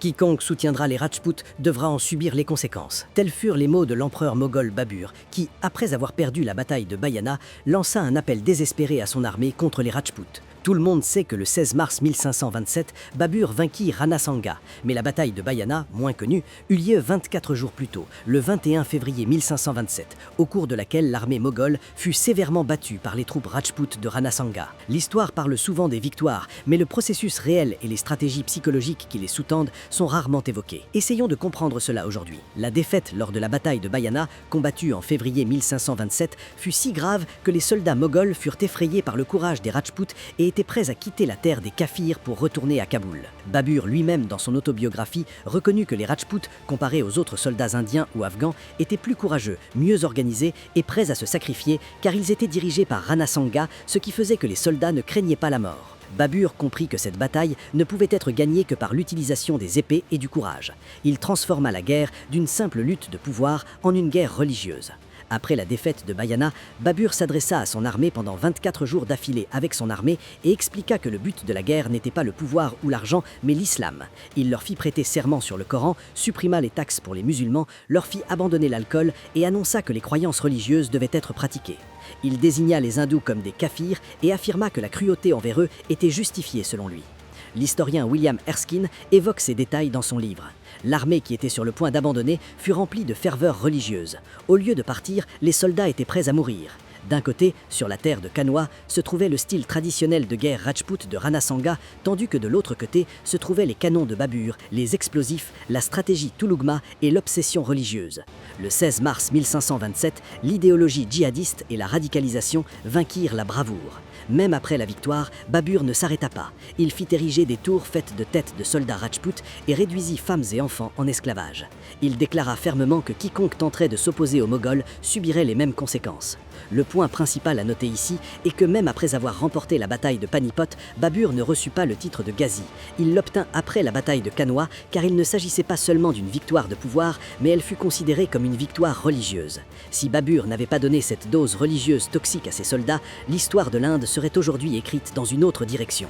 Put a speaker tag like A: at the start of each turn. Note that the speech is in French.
A: Quiconque soutiendra les Rajputs devra en subir les conséquences. Tels furent les mots de l'empereur moghol Babur, qui, après avoir perdu la bataille de Bayana, lança un appel désespéré à son armée contre les Rajputs. Tout le monde sait que le 16 mars 1527, Babur vainquit Rana Sanga, mais la bataille de Bayana, moins connue, eut lieu 24 jours plus tôt, le 21 février 1527, au cours de laquelle l'armée moghole fut sévèrement battue par les troupes Rajputes de Rana Sanga. L'histoire parle souvent des victoires, mais le processus réel et les stratégies psychologiques qui les sous-tendent sont rarement évoqués. Essayons de comprendre cela aujourd'hui. La défaite lors de la bataille de Bayana, combattue en février 1527, fut si grave que les soldats moghols furent effrayés par le courage des Rajputs et étaient prêts à quitter la terre des Kafirs pour retourner à Kaboul. Babur lui-même, dans son autobiographie, reconnut que les Rajputs, comparés aux autres soldats indiens ou afghans, étaient plus courageux, mieux organisés et prêts à se sacrifier car ils étaient dirigés par Rana Sanga, ce qui faisait que les soldats ne craignaient pas la mort. Babur comprit que cette bataille ne pouvait être gagnée que par l'utilisation des épées et du courage. Il transforma la guerre d'une simple lutte de pouvoir en une guerre religieuse. Après la défaite de Bayana, Babur s'adressa à son armée pendant 24 jours d'affilée avec son armée et expliqua que le but de la guerre n'était pas le pouvoir ou l'argent, mais l'islam. Il leur fit prêter serment sur le Coran, supprima les taxes pour les musulmans, leur fit abandonner l'alcool et annonça que les croyances religieuses devaient être pratiquées. Il désigna les hindous comme des kafirs et affirma que la cruauté envers eux était justifiée selon lui. L'historien William Erskine évoque ces détails dans son livre. L'armée qui était sur le point d'abandonner fut remplie de ferveur religieuse. Au lieu de partir, les soldats étaient prêts à mourir. D'un côté, sur la terre de Kanwa, se trouvait le style traditionnel de guerre Rajput de Rana Sanga, tandis que de l'autre côté se trouvaient les canons de Babur, les explosifs, la stratégie Tulugma et l'obsession religieuse. Le 16 mars 1527, l'idéologie djihadiste et la radicalisation vainquirent la bravoure. Même après la victoire, Babur ne s'arrêta pas. Il fit ériger des tours faites de têtes de soldats Rajputs et réduisit femmes et enfants en esclavage. Il déclara fermement que quiconque tenterait de s'opposer aux Moghols subirait les mêmes conséquences. Le point principal à noter ici est que même après avoir remporté la bataille de Panipot, Babur ne reçut pas le titre de Ghazi. Il l'obtint après la bataille de Kanwa car il ne s'agissait pas seulement d'une victoire de pouvoir, mais elle fut considérée comme une victoire religieuse. Si Babur n'avait pas donné cette dose religieuse toxique à ses soldats, l'histoire de l'Inde serait aujourd'hui écrite dans une autre direction.